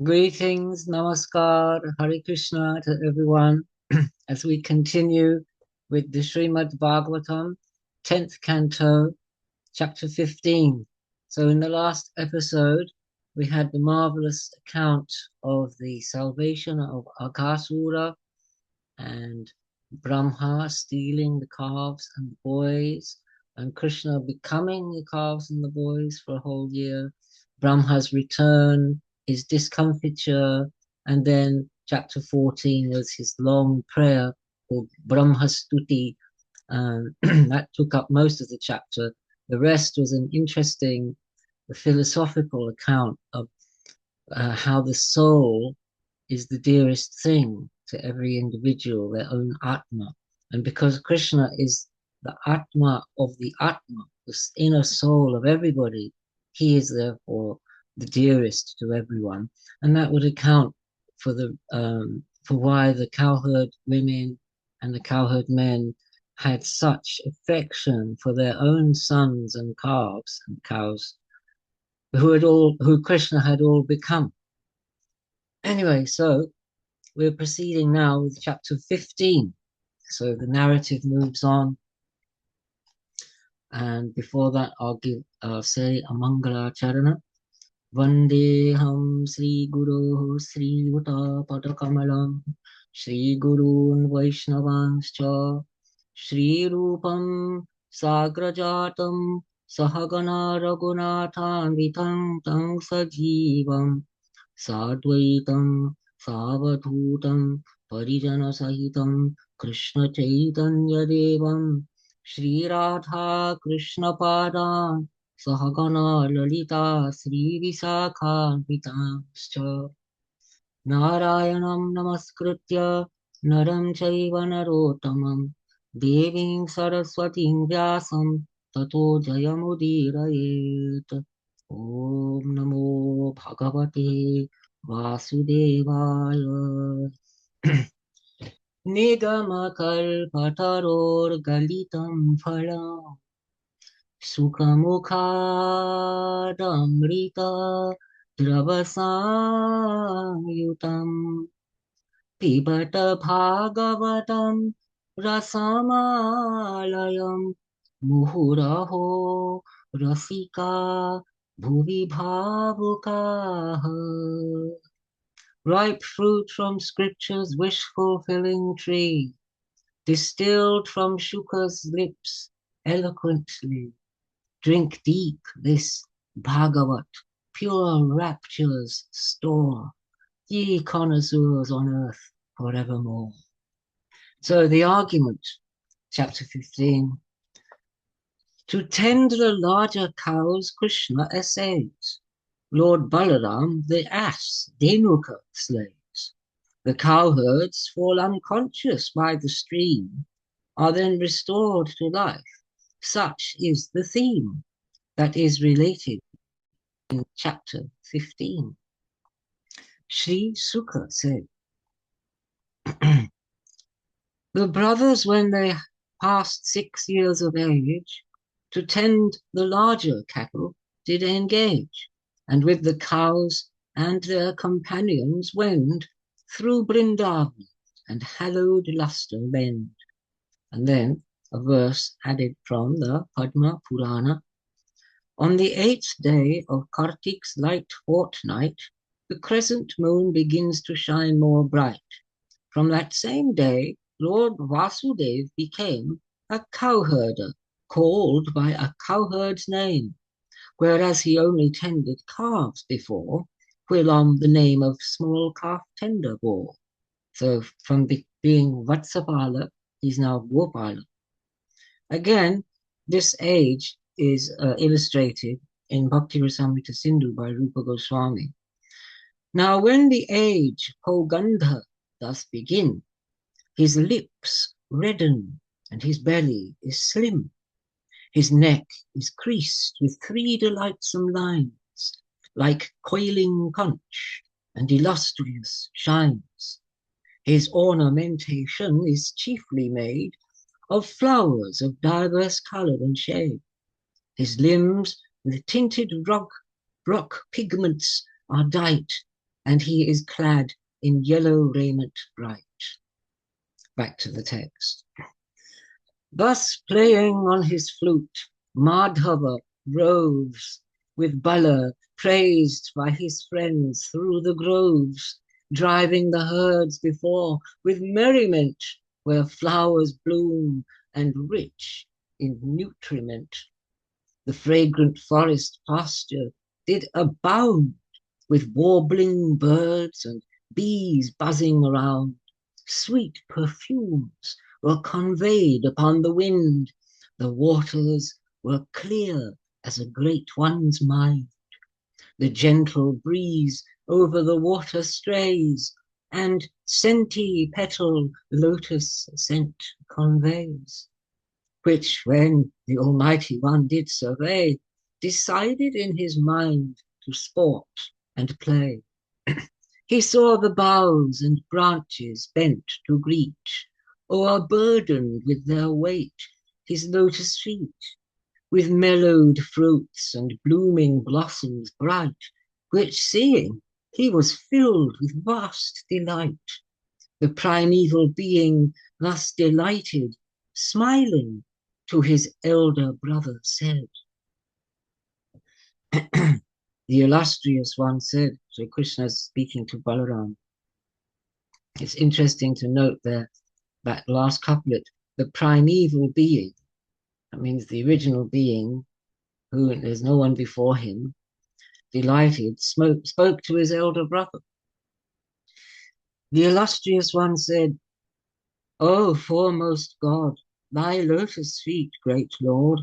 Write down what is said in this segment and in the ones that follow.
Greetings, namaskar, Hare Krishna to everyone as we continue with the Srimad Bhagavatam, 10th canto, chapter 15. So, in the last episode, we had the marvelous account of the salvation of Akasura and Brahma stealing the calves and the boys, and Krishna becoming the calves and the boys for a whole year, Brahma's return, his discomfiture, and then chapter 14 was his long prayer called Brahmastuti. That took up most of the chapter. The rest was an interesting philosophical account of how the soul is the dearest thing to every individual, their own Atma. And because Krishna is the Atma of the Atma, the inner soul of everybody, he is therefore the dearest to everyone. And that would account for why the cowherd women and the cowherd men had such affection for their own sons and calves and cows who Krishna had all become. Anyway, so we're proceeding now with chapter 15. So the narrative moves on. And before that, I'll say a Mangala Charana. Vandeham Sri Guru Sri Uta Padakamalam Sri Gurun Vaishnavanscha Sri Rupam Sagrajatam Sahagana Raghunathan Vitam Tang Sajivam Sadvaitam Savadhutam Parijana Sahitam Krishna Chaitanya Devam Shri Radha Krishna Padan Sahagana Lalita Sri Visakhanvitamscha Narayanam Namaskritya Naram Chaiva Narottamam Devim Saraswatim Vyasam Tato Jayamudirayet. Om Namo Bhagavate Vasudevaya. Nigamakalpataror Galitam Phalam Sukhamukadamrita Dravasayutam Pibata Bhagavatam Rasamalayam Muhuraho Rasika Bhuvi Bhavukaha. Ripe fruit from scripture's wish-fulfilling tree, distilled from Shuka's lips eloquently. Drink deep this Bhagavat, pure rapture's store, ye connoisseurs on earth forevermore. So the argument, chapter 15. To tend the larger cows, Krishna essays. Lord Balaram, the ass, Dhenuka slays. The cowherds fall unconscious by the stream, are then restored to life. Such is the theme that is related in chapter 15. Sri Sukha said, the brothers, when they passed 6 years of age, to tend the larger cattle did engage, and with the cows and their companions wend through Brindavan and hallowed lustre lend. And then a verse added from the Padma Purana. On the 8th day of Kartik's light fortnight, the crescent moon begins to shine more bright. From that same day, Lord Vasudev became a cowherder, called by a cowherd's name, whereas he only tended calves before, whilom the name of small calf tender bore. So from being Vatsapala, he's now Gopala. Again, this age is illustrated in Bhakti Rasamrita Sindhu by Rupa Goswami. Now when the age Pogandha thus begin, his lips redden and his belly is slim. His neck is creased with 3 delightsome lines, like coiling conch, and illustrious shines. His ornamentation is chiefly made of flowers of diverse colour and shade. His limbs with tinted rock pigments are dight, and he is clad in yellow raiment bright. Back to the text. Thus playing on his flute, Madhava roves with Bala, praised by his friends through the groves, driving the herds before with merriment, where flowers bloom and rich in nutriment. The fragrant forest pasture did abound with warbling birds and bees buzzing around. Sweet perfumes were conveyed upon the wind. The waters were clear as a great one's mind. The gentle breeze over the water strays, and senti-petal lotus scent conveys, which when the Almighty One did survey, decided in his mind to sport and play. He saw the boughs and branches bent to greet, o'erburdened with their weight, his lotus feet, with mellowed fruits and blooming blossoms bright, which seeing, he was filled with vast delight. The primeval being thus delighted, smiling, to his elder brother said. The illustrious one said, so Krishna is speaking to Balaram. It's interesting to note there that last couplet, the primeval being, that means the original being, who there's no one before him, delighted, spoke to his elder brother. The illustrious one said, O foremost God, thy lotus feet, great Lord,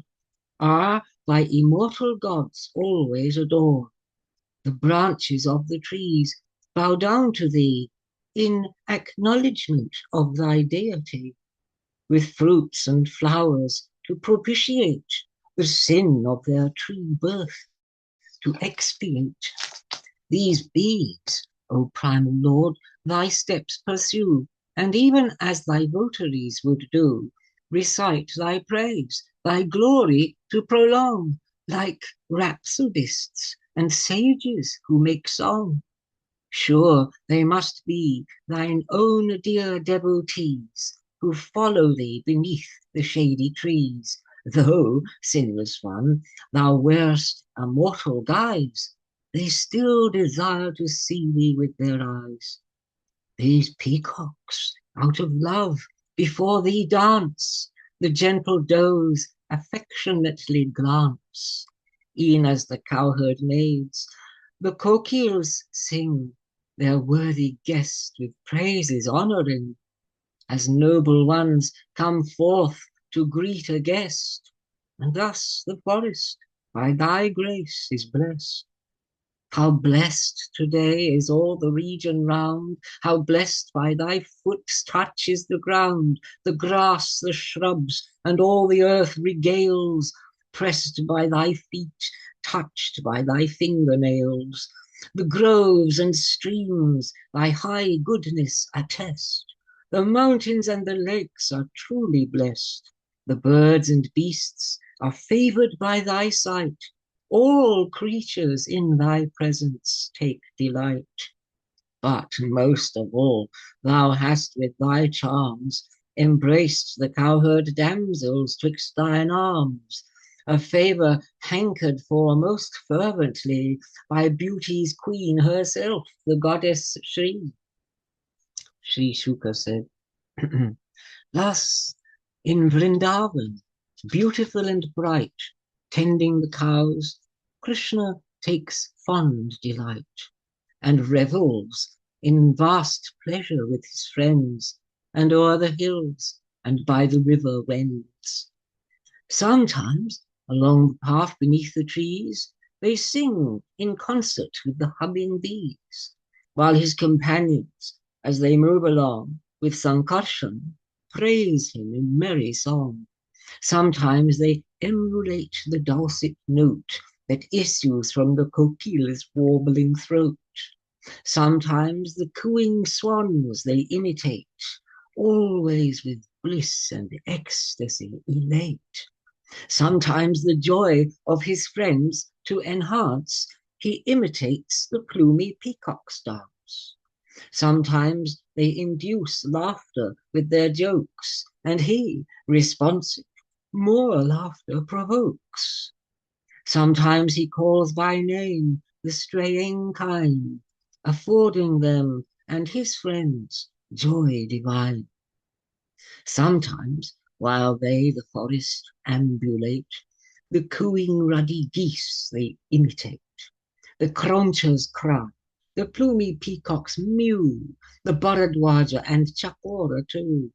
are by immortal gods always adored. The branches of the trees bow down to thee in acknowledgement of thy deity, with fruits and flowers to propitiate the sin of their tree birth, to expiate. These beings, O primal Lord, thy steps pursue, and even as thy votaries would do, recite thy praise, thy glory to prolong, like rhapsodists and sages who make song. Sure they must be thine own dear devotees, who follow thee beneath the shady trees, though, sinless one, thou wearst a mortal guise, they still desire to see thee with their eyes. These peacocks, out of love, before thee dance, the gentle does affectionately glance. E'en as the cowherd maids, the coquils sing, their worthy guest with praises honoring, as noble ones come forth to greet a guest, and thus the forest by thy grace is blessed. How blessed today is all the region round, how blessed by thy foot touches the ground, the grass, the shrubs, and all the earth regales, pressed by thy feet, touched by thy fingernails. The groves and streams thy high goodness attest. The mountains and the lakes are truly blessed. The birds and beasts are favored by thy sight. All creatures in thy presence take delight. But most of all, thou hast with thy charms embraced the cowherd damsels twixt thine arms, a favor hankered for most fervently by beauty's queen herself, the goddess Shri. Sri Shuka said, thus in Vrindavan, beautiful and bright, tending the cows, Krishna takes fond delight and revels in vast pleasure with his friends, and o'er the hills and by the river wends. Sometimes along the path beneath the trees, they sing in concert with the humming bees, while his companions, as they move along with Sankarshan, praise him in merry song. Sometimes they emulate the dulcet note that issues from the kokil's warbling throat. Sometimes the cooing swans they imitate, always with bliss and ecstasy elate. Sometimes the joy of his friends to enhance, he imitates the plumy peacock's dance. words. Sometimes they induce laughter with their jokes, and he, responsive, more laughter provokes. Sometimes he calls by name the straying kind, affording them and his friends joy divine. Sometimes, while they the forest ambulate, the cooing ruddy geese they imitate, the cronchers cry, the plumy peacocks mew, the Bharadwaja and Chakora too.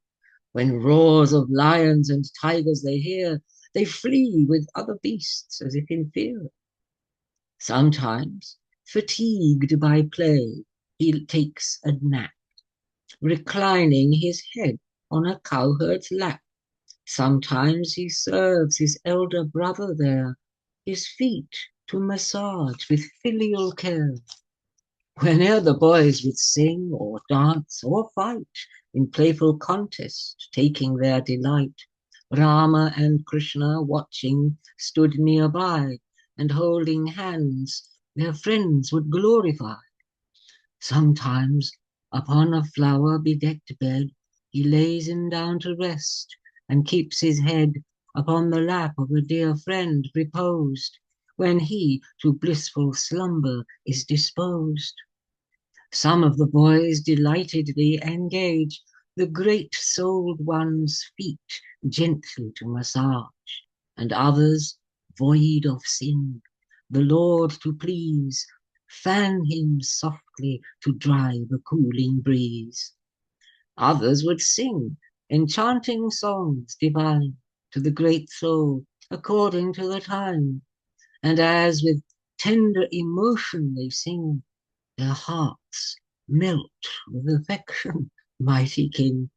When roars of lions and tigers they hear, they flee with other beasts as if in fear. Sometimes, fatigued by play, he takes a nap, reclining his head on a cowherd's lap. Sometimes he serves his elder brother there, his feet to massage with filial care. Whene'er the boys would sing or dance or fight in playful contest, taking their delight, Rama and Krishna watching stood nearby, and holding hands their friends would glorify. Sometimes upon a flower-bedecked bed he lays him down to rest, and keeps his head upon the lap of a dear friend reposed, when he to blissful slumber is disposed. Some of the boys delightedly engage the great-souled one's feet gently to massage, and others, void of sin, the Lord to please, fan him softly to dry the cooling breeze. Others would sing enchanting songs divine to the great soul according to the time, and as with tender emotion they sing, their hearts melt with affection, mighty king.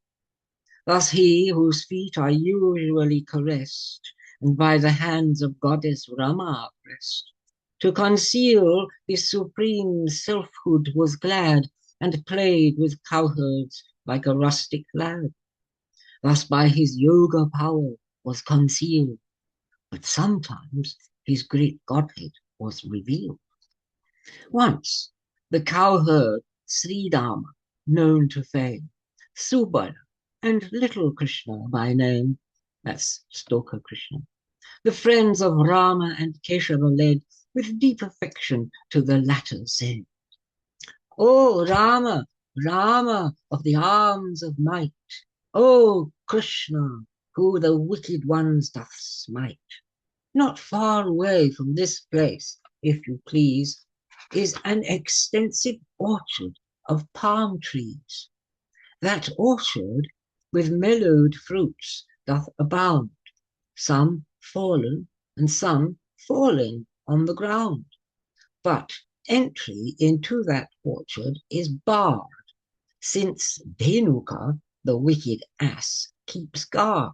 Thus he whose feet are usually caressed, and by the hands of goddess Rama pressed, to conceal his supreme selfhood was glad, and played with cowherds like a rustic lad. Thus by his yoga power was concealed, but sometimes his great godhead was revealed. Once the cowherd Sridama, known to fame, Subala, and little Krishna by name, that's Stalker Krishna, the friends of Rama and Keshava led with deep affection to the latter said, O Rama, Rama of the arms of might, O Krishna, who the wicked ones doth smite. Not far away from this place, if you please, is an extensive orchard of palm trees. That orchard with mellowed fruits doth abound, some fallen and some falling on the ground. But entry into that orchard is barred, since Dhenuka, the wicked ass, keeps guard.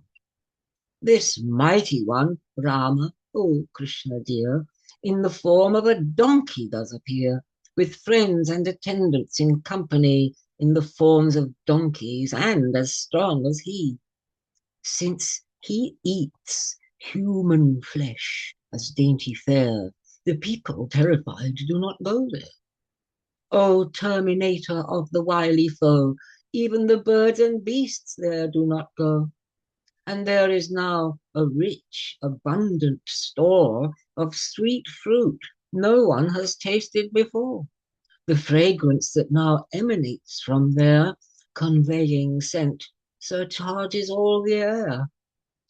This mighty one, Rama, O Krishna dear, in the form of a donkey does appear, with friends and attendants in company, in the forms of donkeys, and as strong as he. Since he eats human flesh as dainty fare, the people terrified do not go there. O terminator of the wily foe, even the birds and beasts there do not go. And there is now a rich, abundant store of sweet fruit no one has tasted before. The fragrance that now emanates from there, conveying scent, surcharges all the air.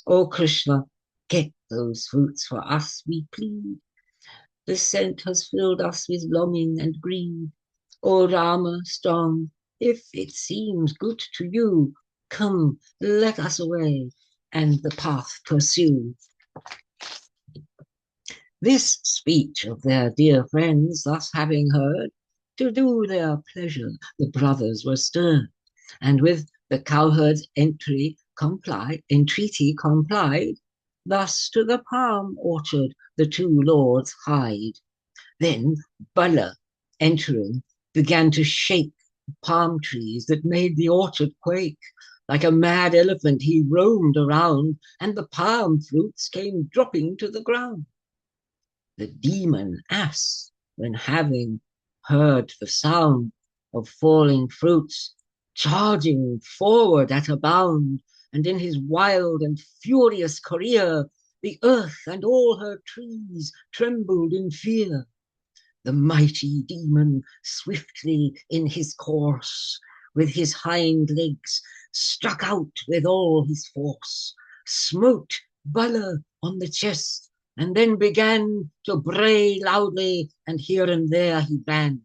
O Krishna, get those fruits for us, we plead. The scent has filled us with longing and greed. O Rama, strong, if it seems good to you, come, let us away, and the path pursue. This speech of their dear friends thus having heard, to do their pleasure the brothers were stirred, and with the cowherd's entreaty complied, thus to the palm orchard the two lords hied. Then Bala, entering, began to shake the palm trees that made the orchard quake. Like a mad elephant he roamed around, and the palm fruits came dropping to the ground. The demon ass, when having heard the sound, of falling fruits, charging forward at a bound, and in his wild and furious career, the earth and all her trees trembled in fear. The mighty demon swiftly in his course, with his hind legs, struck out with all his force, smote Bala on the chest, and then began to bray loudly, and here and there he ran.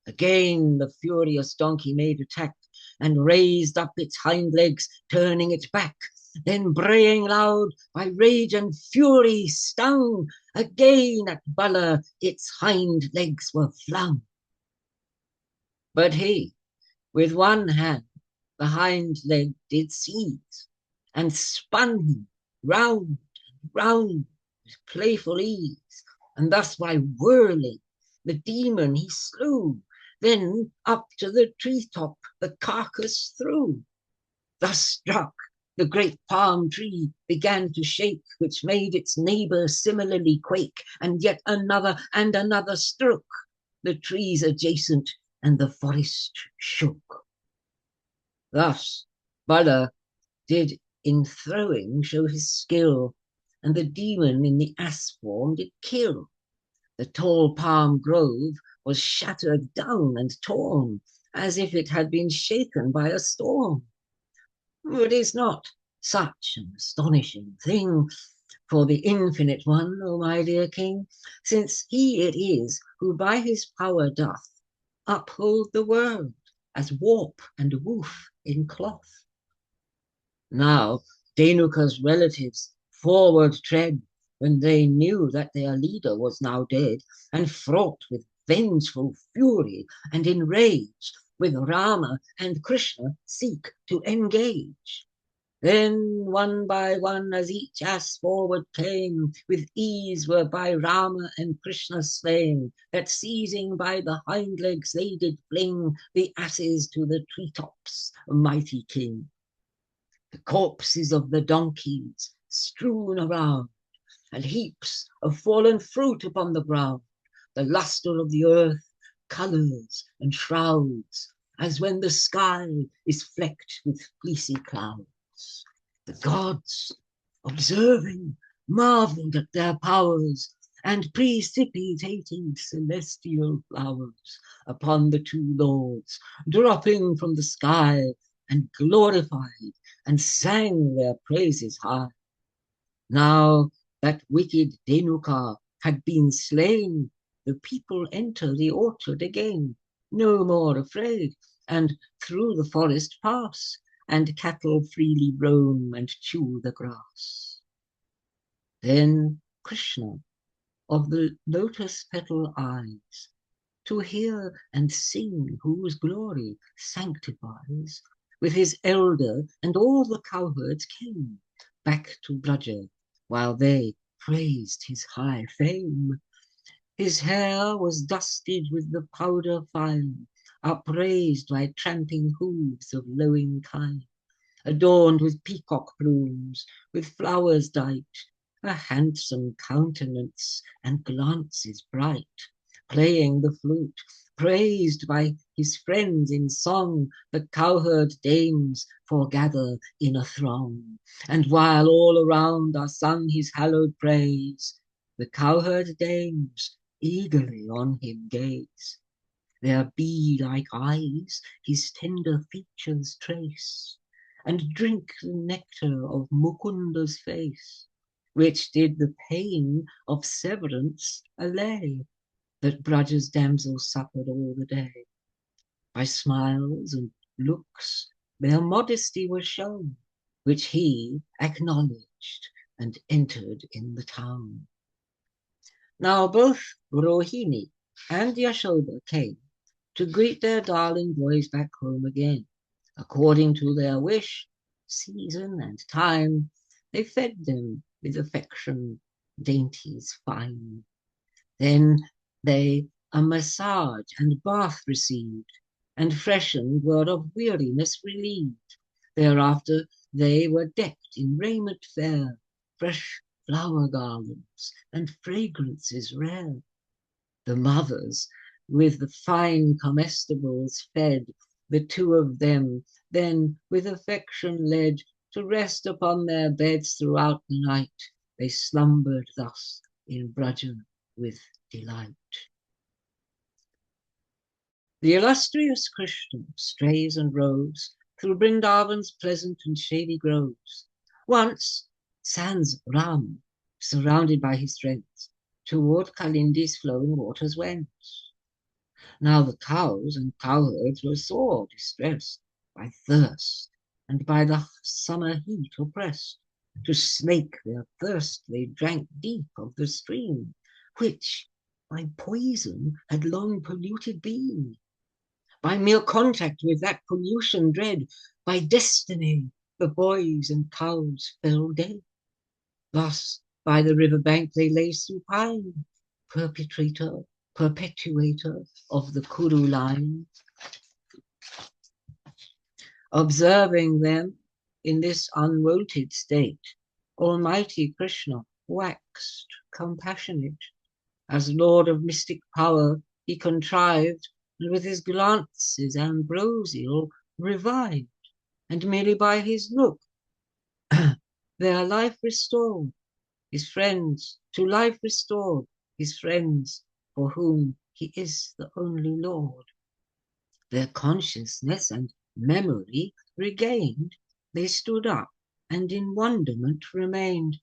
Again the furious donkey made attack, and raised up its hind legs, turning it back, then braying loud by rage and fury stung, again at Bala its hind legs were flung. But he, with one hand, the hind leg did seize, and spun him round and round with playful ease, and thus by whirling the demon he slew, then up to the treetop the carcass threw. Thus struck, the great palm tree began to shake, which made its neighbor similarly quake, and yet another and another stroke the trees adjacent, and the forest shook. Thus Bala did in throwing show his skill, and the demon in the ass form did kill. The tall palm grove was shattered down and torn, as if it had been shaken by a storm. It is not such an astonishing thing for the Infinite One, O my dear King, since he it is who by his power doth uphold the world as warp and woof in cloth. Now Denuka's relatives forward tread, when they knew that their leader was now dead, and fraught with vengeful fury and enraged, with Rama and Krishna seek to engage. Then one by one, as each ass forward came, with ease were by Rama and Krishna slain, that seizing by the hind legs they did fling the asses to the treetops, mighty king. The corpses of the donkeys strewn around, and heaps of fallen fruit upon the ground, the luster of the earth, colours and shrouds, as when the sky is flecked with fleecy clouds. The gods, observing, marvelled at their powers, and precipitating celestial flowers upon the two lords, dropping from the sky, and glorified and sang their praises high. Now that wicked Denuka had been slain, the people enter the orchard again, no more afraid, and through the forest pass, and cattle freely roam and chew the grass. Then Krishna, of the lotus petal eyes, to hear and sing whose glory sanctifies, with his elder and all the cowherds came back to Braja, while they praised his high fame. His hair was dusted with the powder fine, upraised by tramping hooves of lowing kine, adorned with peacock plumes, with flowers dight, a handsome countenance and glances bright, playing the flute, praised by his friends in song, the cowherd dames foregather in a throng, and while all around are sung his hallowed praise, the cowherd dames eagerly on him gaze. Their bee-like eyes his tender features trace, and drink the nectar of Mukunda's face, which did the pain of severance allay, that Braja's damsels suffered all the day. By smiles and looks their modesty was shown, which he acknowledged and entered in the town. Now both Rohini and Yashoda came to greet their darling boys back home again. According to their wish, season and time, they fed them with affection, dainties fine. Then they a massage and bath received, and freshened were of weariness relieved. Thereafter they were decked in raiment fair, fresh flower garlands and fragrances rare. The mothers with the fine comestibles fed, the two of them then with affection led to rest upon their beds throughout the night. They slumbered thus in Braja with delight. The illustrious Krishna strays and roves through Vrindavan's pleasant and shady groves. Once, sans Ram, surrounded by his friends, toward Kalindi's flowing waters went. Now the cows and cowherds were sore distressed by thirst, and by the summer heat oppressed. To slake their thirst they drank deep of the stream, which by poison had long polluted been. By mere contact with that pollution dread, by destiny the boys and cows fell dead. Thus by the river bank they lay supine, perpetuator of the Kuru line. Observing them in this unwonted state, Almighty Krishna waxed compassionate. As Lord of mystic power, he contrived, and with his glances ambrosial revived, and merely by his look their life restored, his friends to life restored, his friends for whom he is the only Lord. Their consciousness and memory regained, they stood up and in wonderment remained.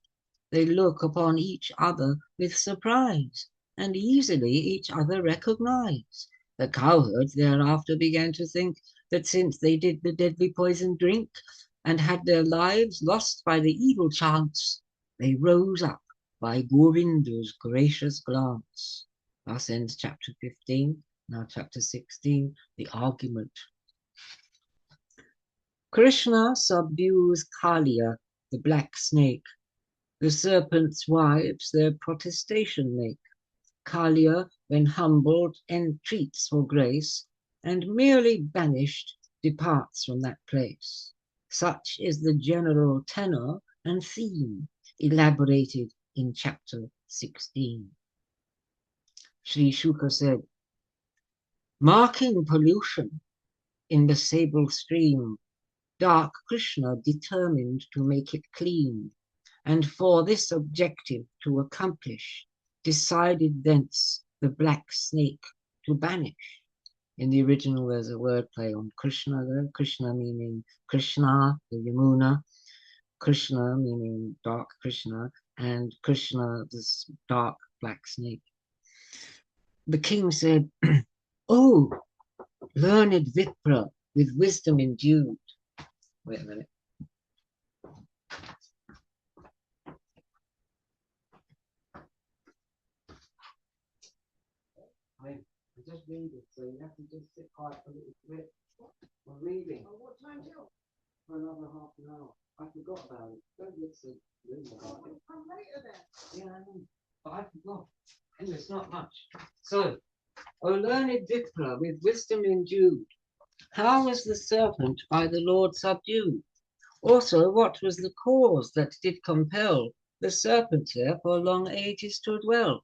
They look upon each other with surprise, and easily each other recognize. The cowherds thereafter began to think that since they did the deadly poison drink, and had their lives lost by the evil chance, they rose up by Govinda's gracious glance. Thus ends chapter 15. Now chapter 16, the argument. Krishna subdues Kaliya, the black snake. The serpent's wives their protestation make. Kaliya, when humbled, entreats for grace, and merely banished, departs from that place. Such is the general tenor and theme elaborated in chapter 16. Sri Shuka said, marking pollution in the sable stream, dark Krishna determined to make it clean, and for this objective to accomplish, decided thence the black snake to banish. In the original, there's a wordplay on Krishna there, Krishna meaning Krishna, the Yamuna, Krishna meaning dark Krishna, and Krishna, this dark black snake. The king said, oh, learned Vipra, with wisdom endued. Wait a minute. I just read it, so you have to just sit quiet a little bit. I'm reading. Oh, what time till? For another half an hour. I forgot about it. Don't listen about it. I'm later then. Yeah, I know. But I forgot. Anyway, it's not much. So, O learned Vipra, with wisdom endued, how was the serpent by the Lord subdued? Also, what was the cause that did compel the serpent there for long ages to dwell?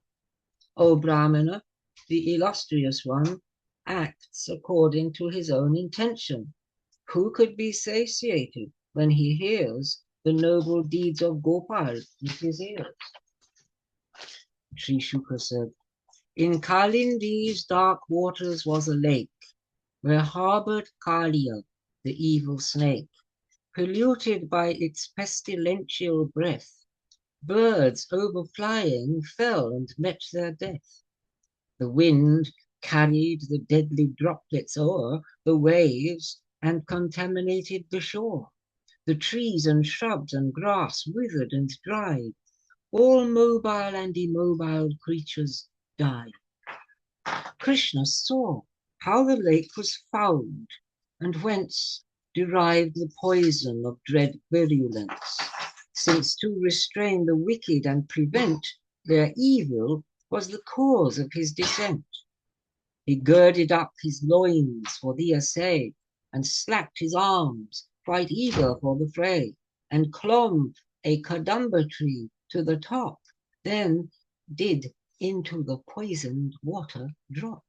O Brahmana, the illustrious one, acts according to his own intention. Who could be satiated when he hears the noble deeds of Gopal with his ears? Sri Shuka said, in Kalindi's dark waters was a lake, where harbored Kaliya, the evil snake. Polluted by its pestilential breath, birds overflying fell and met their death. The wind carried the deadly droplets o'er the waves and contaminated the shore. The trees and shrubs and grass withered and dried. All mobile and immobile creatures died. Krishna saw how the lake was fouled, and whence derived the poison of dread virulence, since to restrain the wicked and prevent their evil was the cause of his descent. He girded up his loins for the assay, and slacked his arms, quite eager for the fray, and clomb a kadamba tree to the top, then did into the poisoned water drop.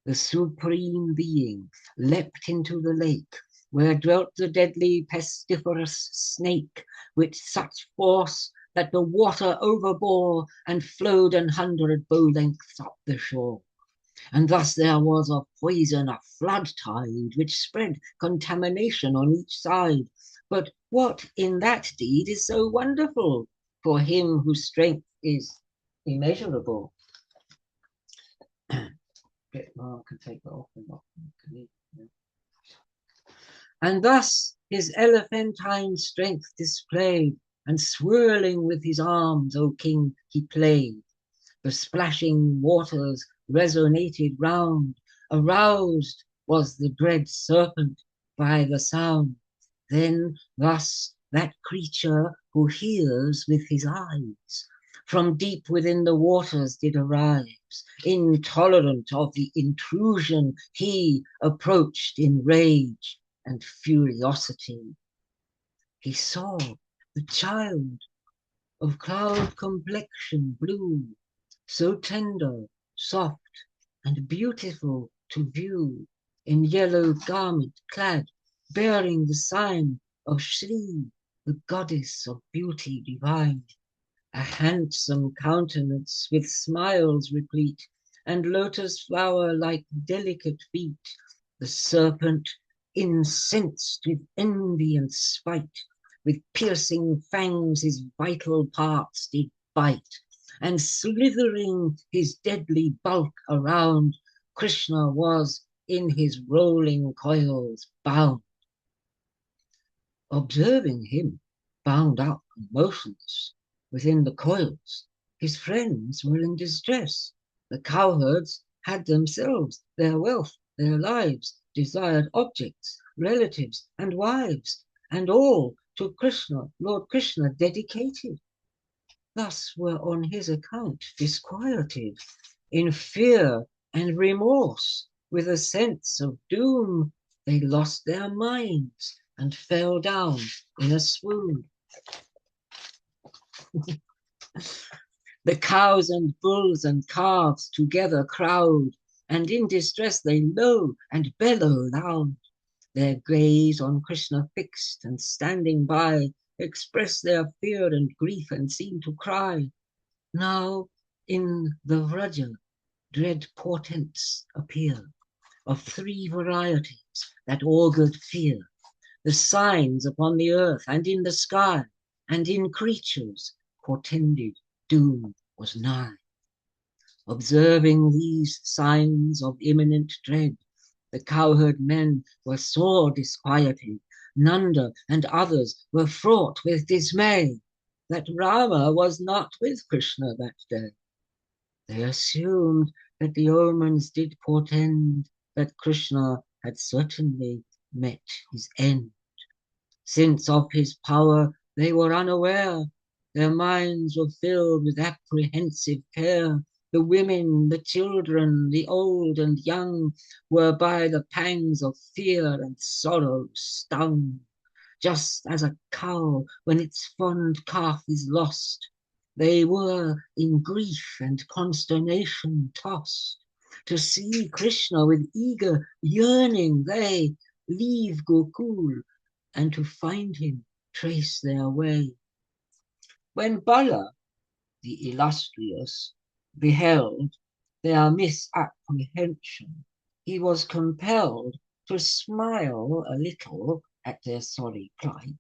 The Supreme Being leapt into the lake, where dwelt the deadly pestiferous snake, with such force that the water overbore and flowed 100 bow lengths up the shore. And thus there was of poison a flood tide, which spread contamination on each side. But what in that deed is so wonderful for him whose strength is immeasurable? Can take that off and off. And thus his elephantine strength displayed, and swirling with his arms, O king, he played. The splashing waters resonated round, aroused was the dread serpent by the sound. Then thus that creature who hears with his eyes from deep within the waters did arise. Intolerant of the intrusion, he approached in rage and furiosity. He saw the child of cloud complexion blue, so tender, soft, and beautiful to view, in yellow garment clad, bearing the sign of Shri, the goddess of beauty divine. A handsome countenance with smiles replete, and lotus flower like delicate feet. The serpent, incensed with envy and spite, with piercing fangs his vital parts did bite, and slithering his deadly bulk around, Krishna was in his rolling coils bound. Observing him bound up and motionless within the coils, his friends were in distress. The cowherds had themselves, their wealth, their lives, desired objects, relatives, and wives, and all to Krishna, Lord Krishna, dedicated. Thus were on his account disquieted, in fear and remorse, with a sense of doom, they lost their minds and fell down in a swoon. The cows and bulls and calves together crowd, and in distress they low and bellow loud. Their gaze on Krishna fixed, and standing by, express their fear and grief and seem to cry. Now in the Vraja dread portents appear, of 3 varieties that augured fear, the signs upon the earth and in the sky, and in creatures portended doom was nigh. Observing these signs of imminent dread, the cowherd men were sore disquieted. Nanda and others were fraught with dismay that Rama was not with Krishna that day. They assumed that the omens did portend that Krishna had certainly met his end. Since of his power they were unaware, their minds were filled with apprehensive care. The women, the children, the old and young were by the pangs of fear and sorrow stung. Just as a cow when its fond calf is lost, they were in grief and consternation tossed. To see Krishna with eager yearning, they leave Gokul, and to find him trace their way. When Bala, the illustrious, beheld their misapprehension, he was compelled to smile a little at their sorry plight,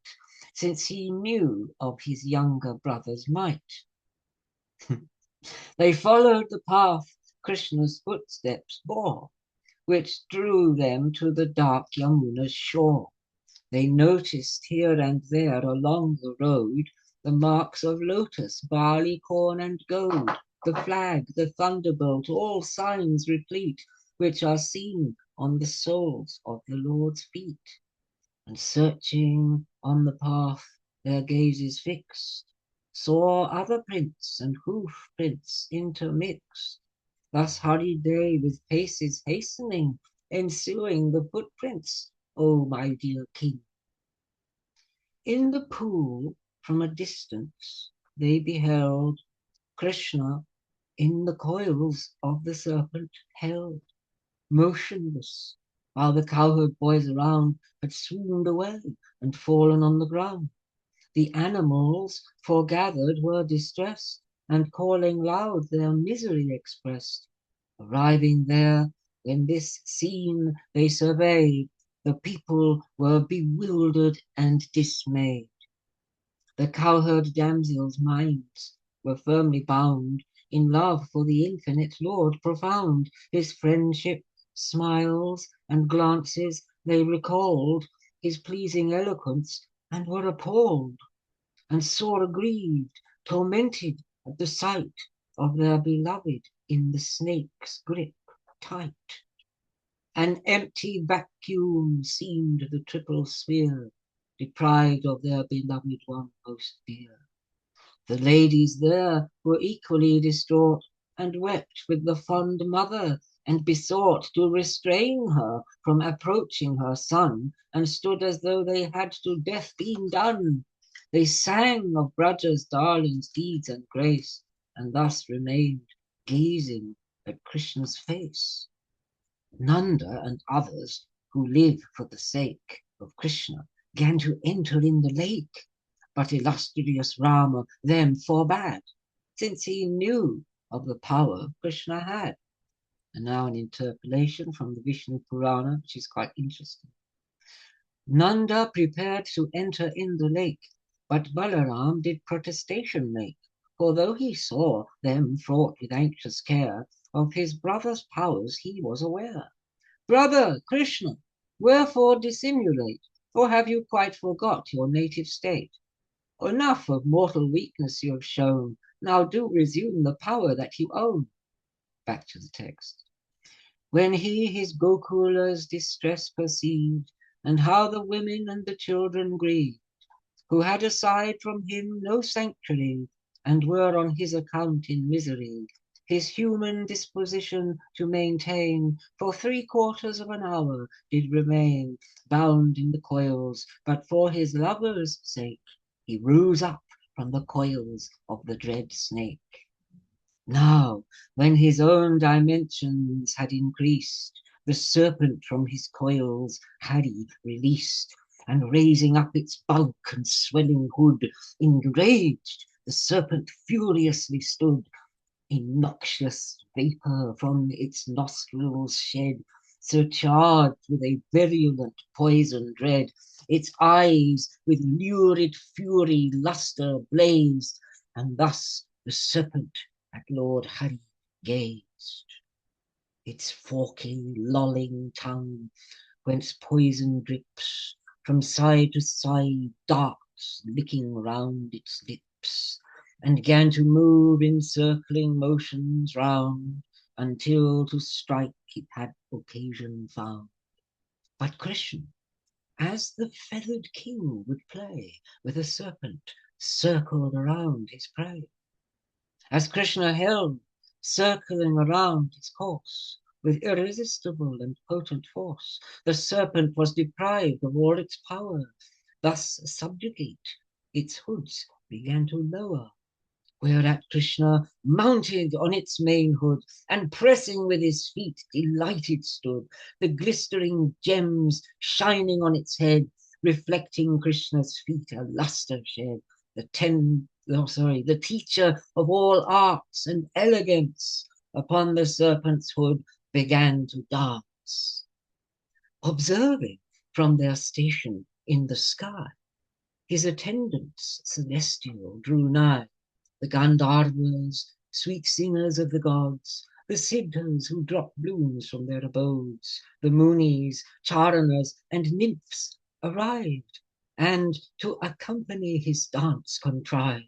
since he knew of his younger brother's might. They followed the path Krishna's footsteps bore, which drew them to the dark Yamuna's shore. They noticed here and there along the road the marks of lotus, barley, corn, and gold, the flag, the thunderbolt, all signs replete, which are seen on the soles of the Lord's feet. And searching on the path, their gazes fixed, saw other prints and hoof prints intermixed. Thus hurried they with paces hastening, ensuing the footprints, O my dear king. In the pool, from a distance, they beheld Krishna in the coils of the serpent held. motionless, while the cowherd boys around had swooned away and fallen on the ground. The animals, foregathered, were distressed, and calling loud their misery expressed. Arriving there, when this scene they surveyed, the people were bewildered and dismayed. The cowherd damsels' minds were firmly bound in love for the infinite Lord profound. His friendship, smiles, and glances they recalled, his pleasing eloquence, and were appalled, and sore aggrieved, tormented at the sight of their beloved in the snake's grip tight. An empty vacuum seemed the triple sphere, deprived of their beloved one most dear. The ladies there were equally distraught, and wept with the fond mother, and besought to restrain her from approaching her son, and stood as though they had to death been done. They sang of Braja's darling's deeds and grace, and thus remained gazing at Krishna's face. Nanda and others who live for the sake of Krishna began to enter in the lake, but illustrious Rama them forbade, since he knew of the power Krishna had. And now an interpolation from the Vishnu Purana, which is quite interesting. Nanda prepared to enter in the lake, but Balaram did protestation make, for though he saw them fraught with anxious care, of his brother's powers he was aware. Brother Krishna, wherefore dissimulate? Or have you quite forgot your native state? Enough of mortal weakness you have shown. Now do resume the power that you own. Back to the text. When he his Gokula's distress perceived, and how the women and the children grieved, who had aside from him no sanctuary, and were on his account in misery, his human disposition to maintain, for 3/4 of an hour did remain bound in the coils, but for his lover's sake he rose up from the coils of the dread snake. Now, when his own dimensions had increased, the serpent from his coils had he released, and raising up its bulk and swelling hood, enraged the serpent furiously stood. A noxious vapour from its nostrils shed, surcharged with a virulent poison dread. Its eyes with lurid fury lustre blazed, and thus the serpent at Lord Hari gazed. Its forking, lolling tongue, whence poison drips, from side to side darts, licking round its lips, and began to move in circling motions round, until to strike it had occasion found. But Krishna, as the feathered king would play with a serpent, circled around his prey. As Krishna held, circling around his course, with irresistible and potent force, the serpent was deprived of all its power. Thus subjugate, its hoods began to lower, whereat Krishna mounted on its main hood, and pressing with his feet delighted stood, the glistering gems shining on its head, reflecting Krishna's feet a lustre shed. The teacher of all arts and elegance upon the serpent's hood began to dance. Observing from their station in the sky, his attendants celestial drew nigh, the Gandharvas, sweet singers of the gods, the Siddhas who drop blooms from their abodes, the Munis, Charanas, and nymphs arrived, and to accompany his dance contrived.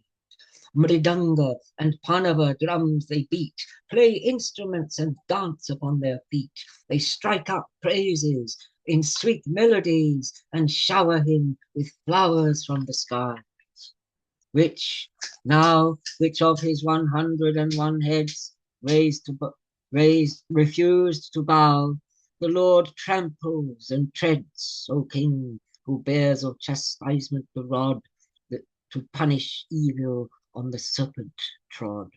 Mridanga and Panava drums they beat, play instruments and dance upon their feet. They strike up praises in sweet melodies and shower him with flowers from the sky. Which of his 101 heads refused to bow, the Lord tramples and treads, O King, who bears of chastisement the rod, that to punish evil on the serpent trod.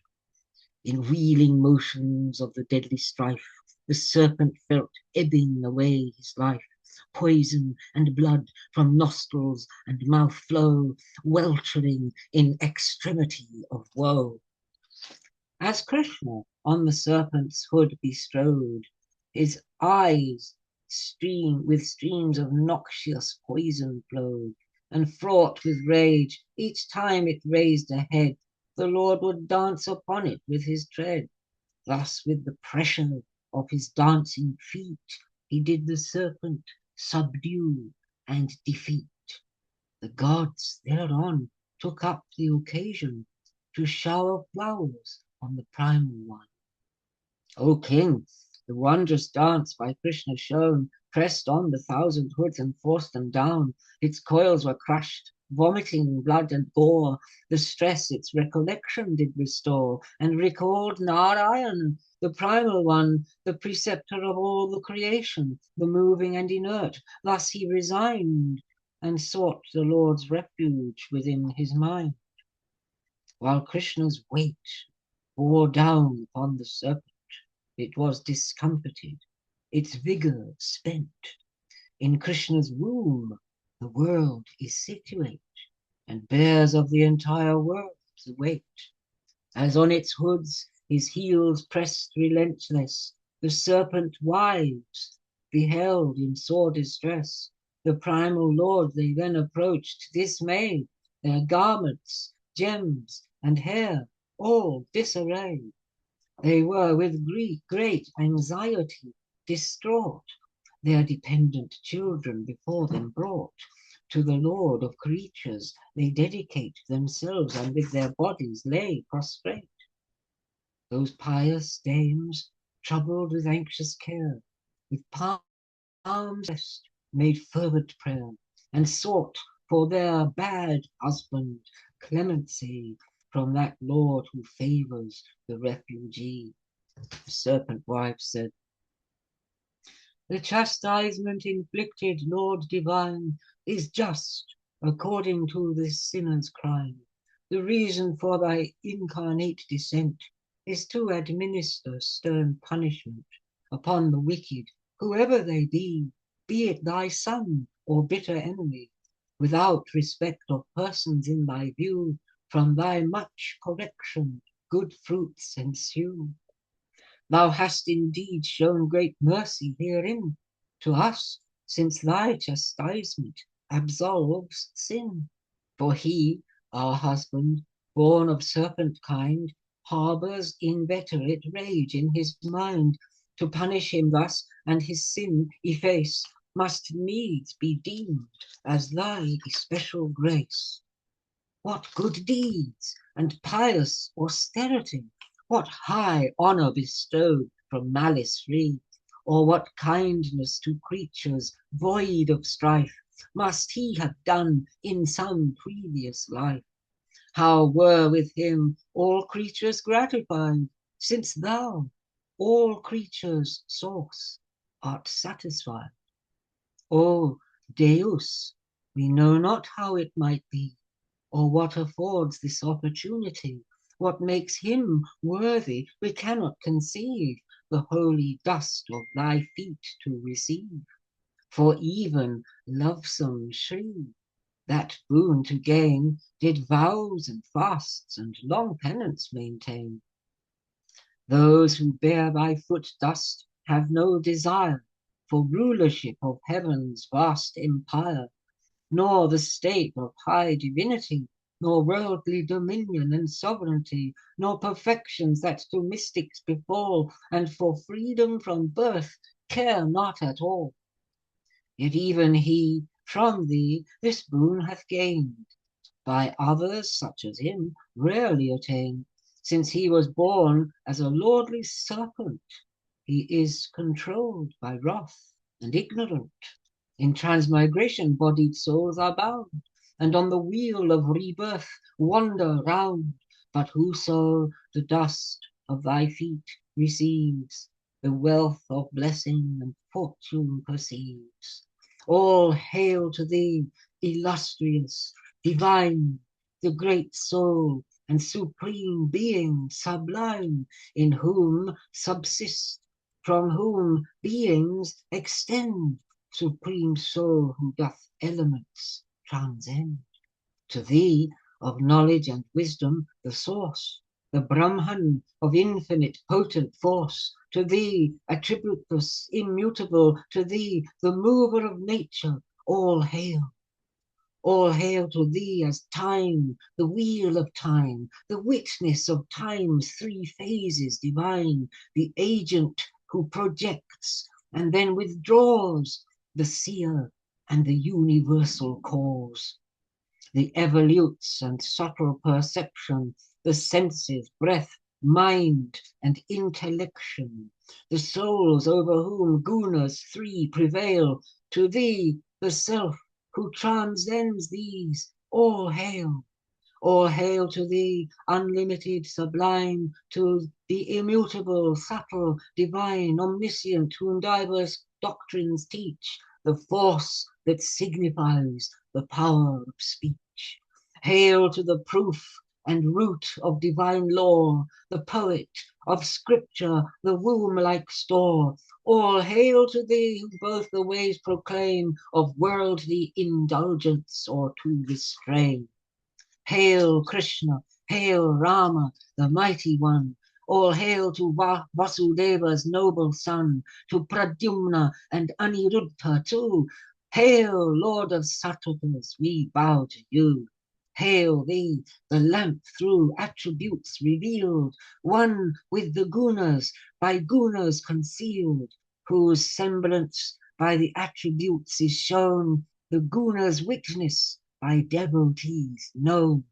In wheeling motions of the deadly strife, the serpent felt ebbing away his life. Poison and blood from nostrils and mouth flow, weltering in extremity of woe. As Krishna on the serpent's hood bestrode, his eyes with streams of noxious poison flowed, and fraught with rage, each time it raised a head, the Lord would dance upon it with his tread. Thus with the pressure of his dancing feet, he did the serpent subdue and defeat. The gods thereon took up the occasion to shower flowers on the primal one. O king, the wondrous dance by Krishna shown pressed on the 1,000 hoods and forced them down. Its coils were crushed, vomiting blood and gore. The stress its recollection did restore, and recalled Narayan, the primal one, the preceptor of all the creation, the moving and inert. Thus he resigned and sought the Lord's refuge within his mind. While Krishna's weight bore down upon the serpent, it was discomfited, its vigor spent. In Krishna's womb, the world is situate, and bears of the entire world the weight. As on its hoods his heels pressed relentless, the serpent wives beheld in sore distress. The primal lord they then approached, dismayed, their garments, gems, and hair all disarray. They were with great anxiety distraught, their dependent children before them brought. To the Lord of creatures they dedicate themselves, and with their bodies lay prostrate. Those pious dames, troubled with anxious care, with palms pressed, made fervent prayer, and sought for their bad husband clemency from that Lord who favors the refugee. The serpent wife said, "The chastisement inflicted, Lord divine, is just according to this sinner's crime. The reason for thy incarnate descent is to administer stern punishment upon the wicked, whoever they be it thy son or bitter enemy. Without respect of persons in thy view, from thy much correction good fruits ensue. Thou hast indeed shown great mercy herein to us, since thy chastisement absolves sin. For he, our husband, born of serpent kind, harbors inveterate rage in his mind. To punish him thus and his sin efface must needs be deemed as thy especial grace. What good deeds and pious austerity, what high honor bestowed from malice free, or what kindness to creatures void of strife must he have done in some previous life? How were with him all creatures gratified, since thou, all creatures' source, art satisfied? O Deus, we know not how it might be, or what affords this opportunity. What makes him worthy we cannot conceive, the holy dust of thy feet to receive. For even lovesome Shri, that boon to gain, did vows and fasts and long penance maintain. Those who bear thy foot dust have no desire for rulership of heaven's vast empire, nor the state of high divinity, nor worldly dominion and sovereignty, nor perfections that to mystics befall, and for freedom from birth care not at all. Yet even he from thee this boon hath gained, by others such as him rarely attained. Since he was born as a lordly serpent, he is controlled by wrath and ignorant. In transmigration bodied souls are bound, and on the wheel of rebirth wander round. But whoso the dust of thy feet receives, the wealth of blessing and fortune perceives. All hail to thee, illustrious, divine, the great soul and supreme being sublime, in whom subsist, from whom beings extend, supreme soul who doth elements transcend. To thee, of knowledge and wisdom, the source, the Brahman of infinite potent force, to thee, attributeless, immutable, to thee, the mover of nature, all hail. All hail to thee as time, the wheel of time, the witness of time's three phases divine, the agent who projects and then withdraws, the seer and the universal cause. The evolutes and subtle perception, the senses, breath, mind, and intellection, the souls over whom gunas three prevail, to thee, the self, who transcends these, all hail. All hail to thee, unlimited, sublime, to the immutable, subtle, divine, omniscient, whom diverse doctrines teach, the force that signifies the power of speech. Hail to the proof and root of divine law, the poet of scripture, the womb-like store. All hail to thee, who both the ways proclaim of worldly indulgence or to restrain. Hail Krishna, hail Rama, the mighty one. All hail to Vasudeva's noble son, to Pradyumna and Aniruddha too. Hail, Lord of subtleties, we bow to you. Hail thee, the lamp through attributes revealed, one with the gunas, by gunas concealed, whose semblance by the attributes is shown, the gunas' witness by devotees known.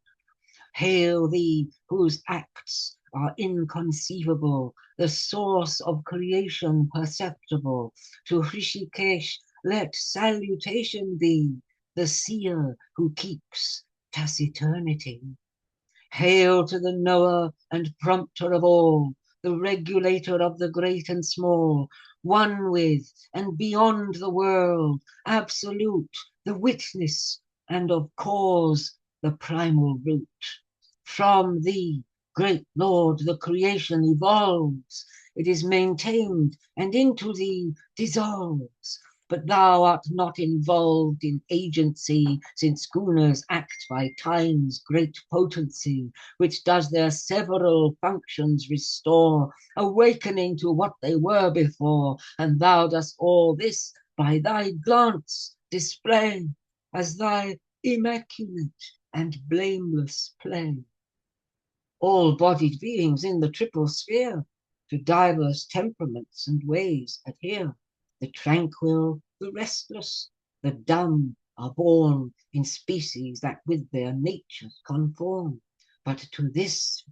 Hail thee, whose acts are inconceivable, the source of creation perceptible. To Hrishikesh let salutation be, the seer who keeps taciturnity. Hail to the knower and prompter of all, the regulator of the great and small, one with and beyond the world, absolute, the witness, and of cause the primal root. From thee, great Lord, the creation evolves, it is maintained, and into thee dissolves. But thou art not involved in agency, since gunas act by time's great potency, which does their several functions restore, awakening to what they were before, and thou dost all this by thy glance display, as thy immaculate and blameless play. All bodied beings in the triple sphere to diverse temperaments and ways adhere. The tranquil, the restless, the dumb are born in species that with their natures conform. But to this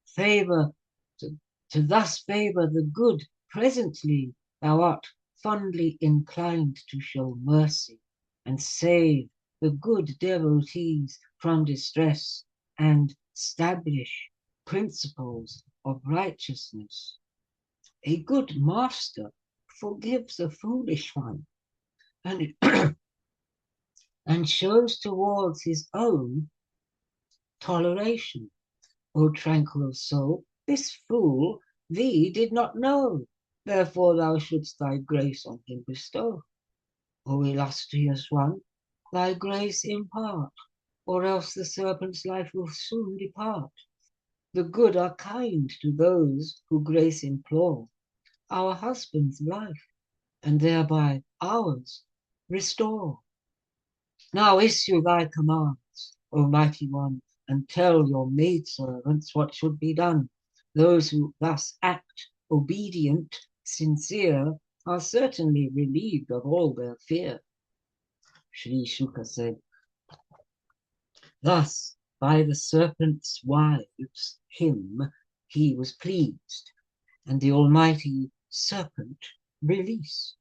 favor, to thus favor the good presently, thou art fondly inclined to show mercy and save the good devotees from distress and establish principles of righteousness. A good master forgives a foolish one and, and shows towards his own toleration. O tranquil soul, this fool thee did not know, therefore thou shouldst thy grace on him bestow. O illustrious one, thy grace impart, or else the serpent's life will soon depart. The good are kind to those who grace implore, our husband's life, and thereby ours restore. Now issue thy commands, O mighty one, and tell your maidservants what should be done. Those who thus act obedient, sincere, are certainly relieved of all their fear. Sri Shuka said, thus by the serpent's wives, him he was pleased, and the almighty serpent released.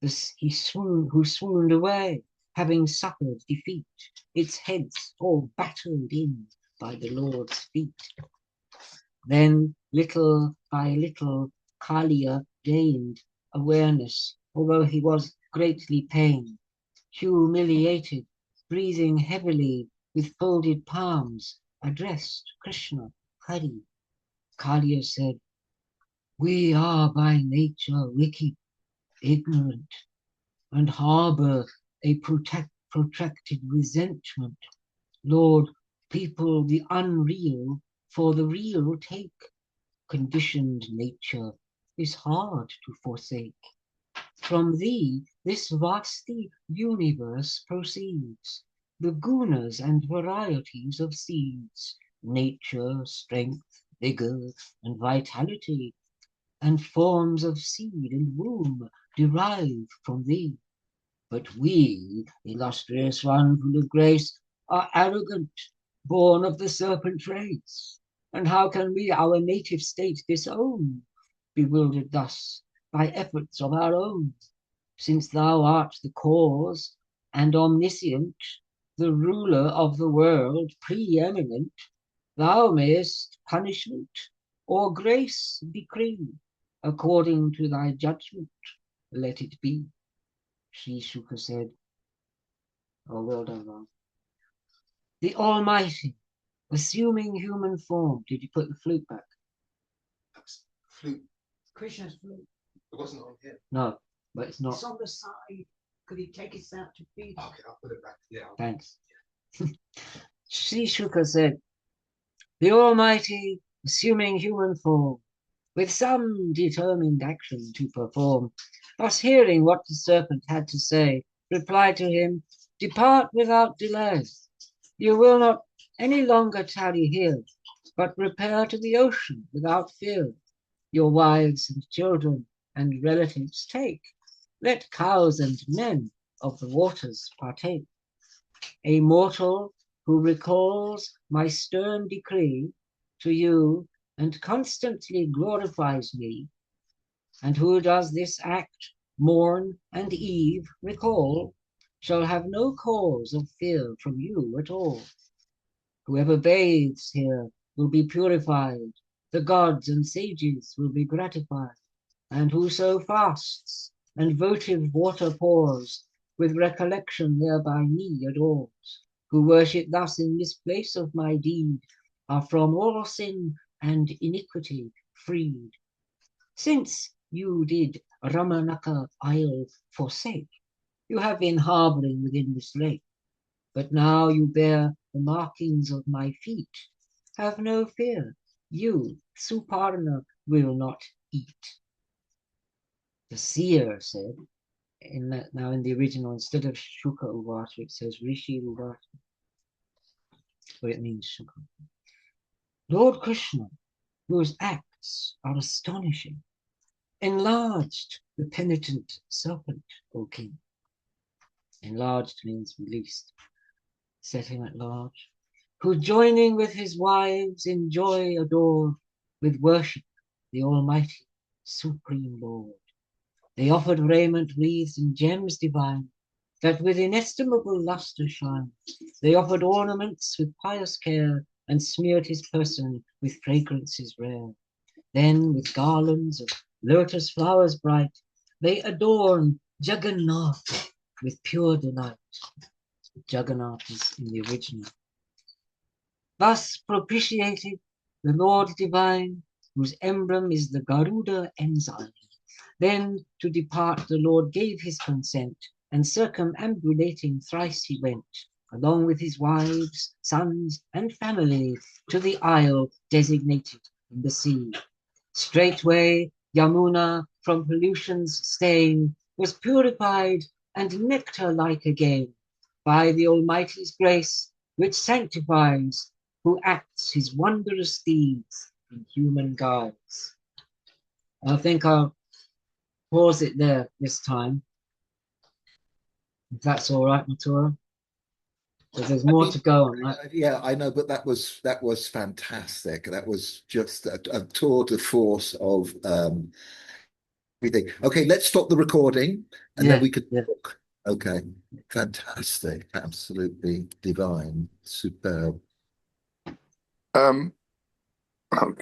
This he who swooned away, having suffered defeat, its heads all battered in by the Lord's feet. Then little by little Kalia gained awareness, although he was greatly pained, humiliated, breathing heavily with folded palms, addressed Krishna, Hari. Kalia said, "We are by nature wicked, ignorant, and harbor a protracted resentment. Lord, people the unreal for the real take. Conditioned nature is hard to forsake. From thee this vasty universe proceeds, the gunas and varieties of seeds, nature, strength, vigor, and vitality, and forms of seed and womb derive from thee. But we, illustrious one full of grace, are arrogant, born of the serpent race. And how can we our native state disown, bewildered thus by efforts of our own? Since thou art the cause and omniscient, the ruler of the world, preeminent, thou mayest punishment or grace decree. According to thy judgment, let it be. Sri Shuka said, oh, well done, Ram. The Almighty, assuming human form. Did you put the flute back? Flute. Krishna's flute. It wasn't on here. No, but it's not. It's on the side. Could he take it out to feed? Okay, I'll put it back. Yeah. Thanks. Sri Shuka said, the Almighty, assuming human form, with some determined action to perform, thus hearing what the serpent had to say, replied to him, depart without delay. You will not any longer tarry here, but repair to the ocean without fear. Your wives and children and relatives take. Let cows and men of the waters partake. A mortal who recalls my stern decree to you and constantly glorifies me, and who does this act morn and eve recall, shall have no cause of fear from you at all. Whoever bathes here will be purified, the gods and sages will be gratified, and whoso fasts and votive water pours, with recollection thereby me adores, who worship thus in this place of my deed, are from all sin and iniquity freed. Since you did Ramanaka Isle forsake, you have been harboring within this lake, but now you bear the markings of my feet. Have no fear, you, Suparna, will not eat. The seer said, now in the original, instead of Shuka Uvata, it says Rishi Uvata, but it means Shuka. Lord Krishna, whose acts are astonishing, enlarged the penitent serpent, O king. Enlarged means released. Set him at large, who joining with his wives in joy adore, with worship the Almighty, Supreme Lord. They offered raiment wreathed in gems divine, that with inestimable lustre shine. They offered ornaments with pious care, and smeared his person with fragrances rare. Then with garlands of lotus flowers bright, they adorn Jagannath with pure delight. Jagannath is in the original. Thus propitiated, the Lord divine, whose emblem is the Garuda ensign. Then to depart the Lord gave his consent, and circumambulating thrice he went, along with his wives, sons, and family, to the isle designated in the sea. Straightway Yamuna, from pollution's stain, was purified and nectar-like again, by the Almighty's grace, which sanctifies, who acts his wondrous deeds in human guise. I think I'll pause it there this time, if that's all right, Matura. So there's more to go on, right? Yeah, I know, but that was fantastic. That was just a tour de force of everything. Okay, let's stop the recording and then we could talk. Okay, fantastic, absolutely divine, superb. Okay.